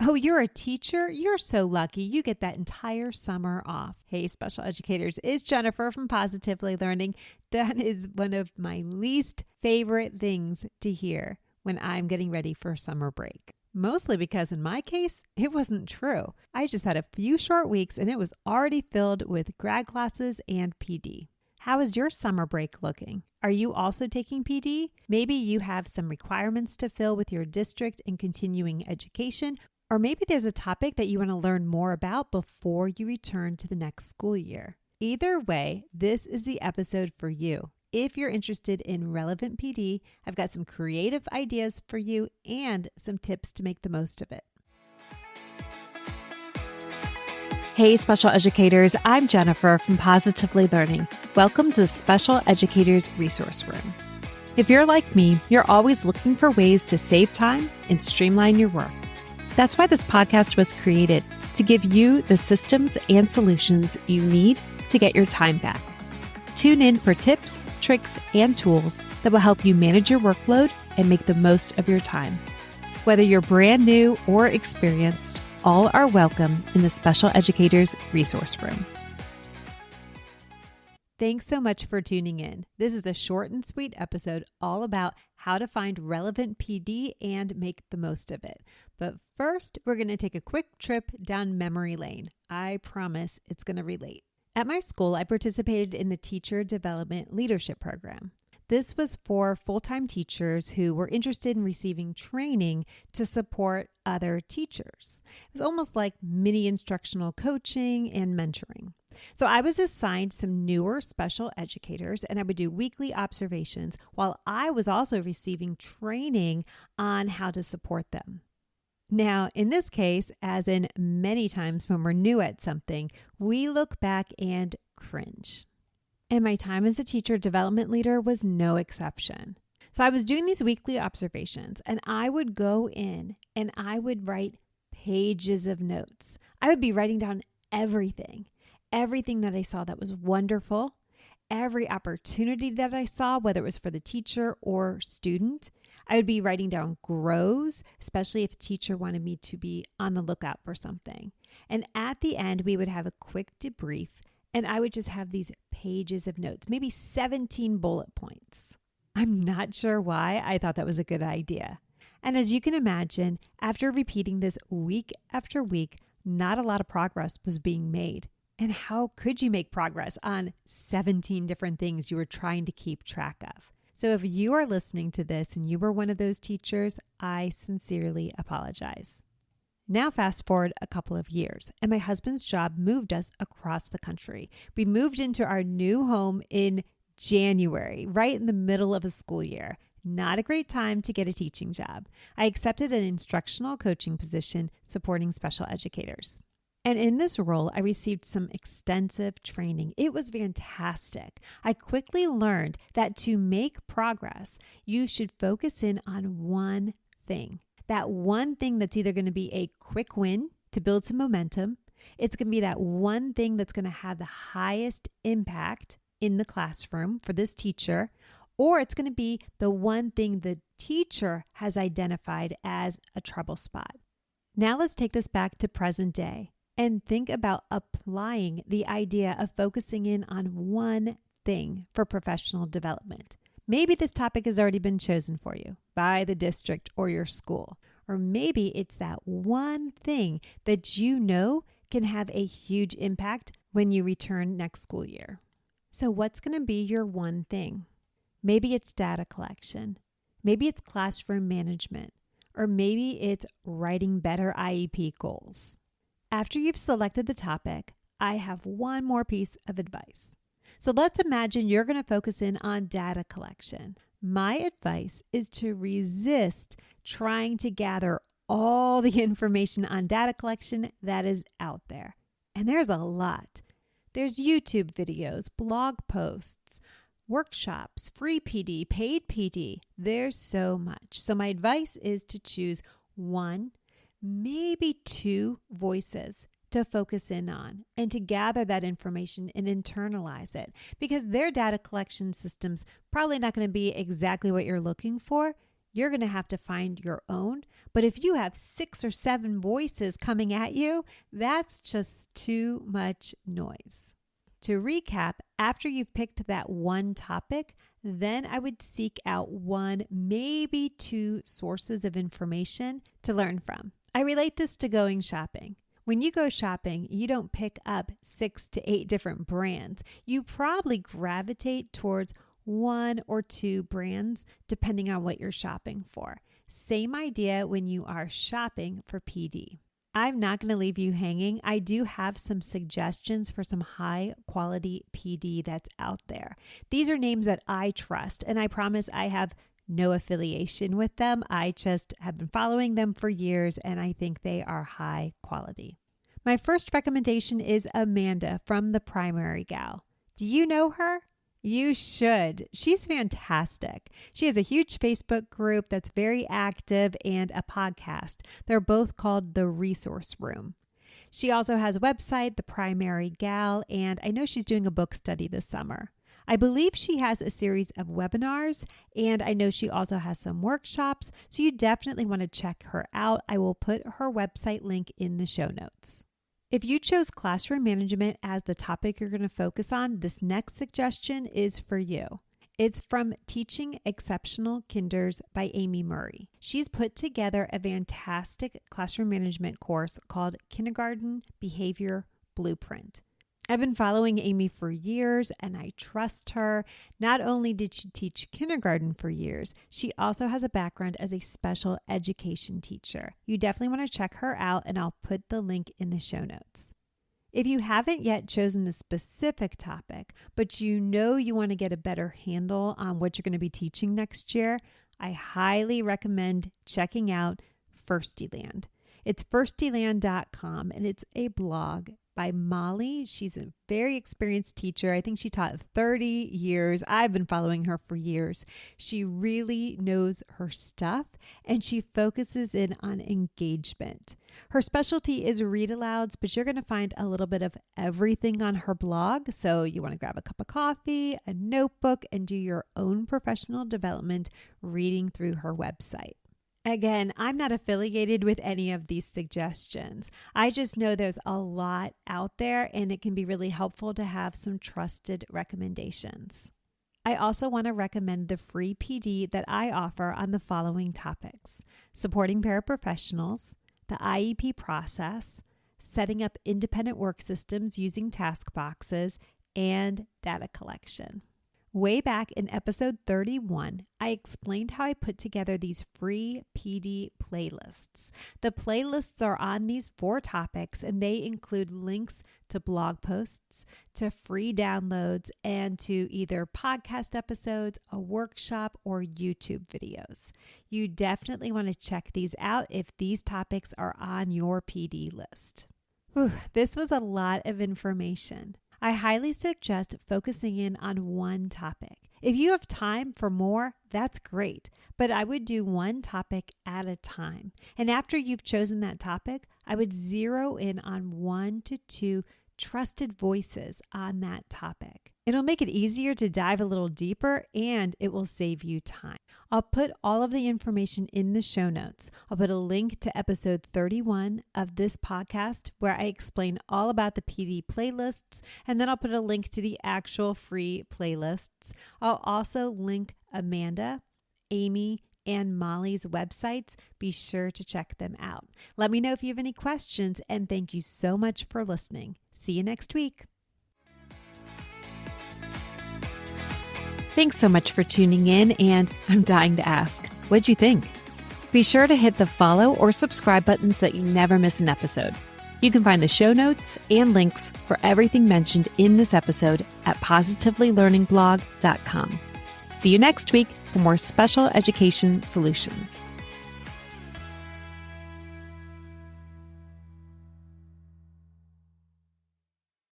Oh, you're a teacher? You're so lucky. You get that entire summer off. Hey, special educators, it's Jennifer from Positively Learning. That is one of my least favorite things to hear when I'm getting ready for summer break. Mostly because in my case, it wasn't true. I just had a few short weeks and it was already filled with grad classes and PD. How is your summer break looking? Are you also taking PD? Maybe you have some requirements to fill with your district and continuing education. Or maybe there's a topic that you want to learn more about before you return to the next school year. Either way, this is the episode for you. If you're interested in relevant PD, I've got some creative ideas for you and some tips to make the most of it. Hey, special educators, I'm Jennifer from Positively Learning. Welcome to the Special Educators Resource Room. If you're like me, you're always looking for ways to save time and streamline your work. That's why this podcast was created, to give you the systems and solutions you need to get your time back. Tune in for tips, tricks, and tools that will help you manage your workload and make the most of your time. Whether you're brand new or experienced, all are welcome in the Special Educators Resource Room. Thanks so much for tuning in. This is a short and sweet episode all about how to find relevant PD and make the most of it. But first, we're going to take a quick trip down memory lane. I promise it's going to relate. At my school, I participated in the Teacher Development Leadership Program. This was for full-time teachers who were interested in receiving training to support other teachers. It was almost like mini instructional coaching and mentoring. So I was assigned some newer special educators, and I would do weekly observations while I was also receiving training on how to support them. Now, in this case, as in many times when we're new at something, we look back and cringe. And my time as a teacher development leader was no exception. So I was doing these weekly observations, and I would go in and I would write pages of notes. I would be writing down everything that I saw that was wonderful, every opportunity that I saw, whether it was for the teacher or student. I would be writing down grows, especially if a teacher wanted me to be on the lookout for something. And at the end, we would have a quick debrief, and I would just have these pages of notes, maybe 17 bullet points. I'm not sure why I thought that was a good idea. And as you can imagine, after repeating this week after week, not a lot of progress was being made. And how could you make progress on 17 different things you were trying to keep track of? So if you are listening to this and you were one of those teachers, I sincerely apologize. Now fast forward a couple of years, and my husband's job moved us across the country. We moved into our new home in January, right in the middle of a school year. Not a great time to get a teaching job. I accepted an instructional coaching position supporting special educators. And in this role, I received some extensive training. It was fantastic. I quickly learned that to make progress, you should focus in on one thing. That one thing that's either going to be a quick win to build some momentum. It's going to be that one thing that's going to have the highest impact in the classroom for this teacher, or it's going to be the one thing the teacher has identified as a trouble spot. Now let's take this back to present day and think about applying the idea of focusing in on one thing for professional development. Maybe this topic has already been chosen for you by the district or your school. Or maybe it's that one thing that you know can have a huge impact when you return next school year. So what's going to be your one thing? Maybe it's data collection. Maybe it's classroom management. Or maybe it's writing better IEP goals. After you've selected the topic, I have one more piece of advice. So let's imagine you're going to focus in on data collection. My advice is to resist trying to gather all the information on data collection that is out there. And there's a lot. There's YouTube videos, blog posts, workshops, free PD, paid PD. There's so much. So my advice is to choose one, maybe two voices to focus in on and to gather that information and internalize it, because their data collection system's probably not going to be exactly what you're looking for. you're going to have to find your own. But if you have 6 or 7 voices coming at you, that's just too much noise. To recap, after you've picked that one topic, then I would seek out 1, maybe 2 sources of information to learn from. I relate this to going shopping. When you go shopping, you don't pick up 6 to 8 different brands. You probably gravitate towards 1 or 2 brands depending on what you're shopping for. Same idea when you are shopping for PD. I'm not going to leave you hanging. I do have some suggestions for some high quality PD that's out there. These are names that I trust, and I promise I have no affiliation with them. I just have been following them for years, and I think they are high quality. My first recommendation is Amanda from The Primary Gal. Do you know her? You should. She's fantastic. She has a huge Facebook group that's very active and a podcast. They're both called The Resource Room. She also has a website, The Primary Gal, and I know she's doing a book study this summer. I believe she has a series of webinars, and I know she also has some workshops, so you definitely want to check her out. I will put her website link in the show notes. If you chose classroom management as the topic you're going to focus on, this next suggestion is for you. It's from Teaching Exceptional Kinders by Amy Murray. She's put together a fantastic classroom management course called Kindergarten Behavior Blueprint. I've been following Amy for years and I trust her. Not only did she teach kindergarten for years, she also has a background as a special education teacher. You definitely want to check her out, and I'll put the link in the show notes. If you haven't yet chosen a specific topic, but you know you want to get a better handle on what you're going to be teaching next year, I highly recommend checking out Firstyland. It's firstyland.com, and it's a blog by Molly. She's a very experienced teacher. I think she taught 30 years. I've been following her for years. She really knows her stuff, and she focuses in on engagement. Her specialty is read alouds, but you're going to find a little bit of everything on her blog. So you want to grab a cup of coffee, a notebook, and do your own professional development reading through her website. Again, I'm not affiliated with any of these suggestions. I just know there's a lot out there, and it can be really helpful to have some trusted recommendations. I also want to recommend the free PD that I offer on the following topics: supporting paraprofessionals, the IEP process, setting up independent work systems using task boxes, and data collection. Way back in episode 31, I explained how I put together these free PD playlists. The playlists are on these 4 topics, and they include links to blog posts, to free downloads, and to either podcast episodes, a workshop, or YouTube videos. You definitely want to check these out if these topics are on your PD list. Whew, this was a lot of information. I highly suggest focusing in on one topic. If you have time for more, that's great, but I would do one topic at a time. And after you've chosen that topic, I would zero in on 1 to 2 trusted voices on that topic. It'll make it easier to dive a little deeper, and it will save you time. I'll put all of the information in the show notes. I'll put a link to episode 31 of this podcast where I explain all about the PD playlists, and then I'll put a link to the actual free playlists. I'll also link Amanda, Amy, and Molly's websites. Be sure to check them out. Let me know if you have any questions, and thank you so much for listening. See you next week. Thanks so much for tuning in, and I'm dying to ask, what'd you think? Be sure to hit the follow or subscribe button so that you never miss an episode. You can find the show notes and links for everything mentioned in this episode at positivelylearningblog.com. See you next week for more special education solutions.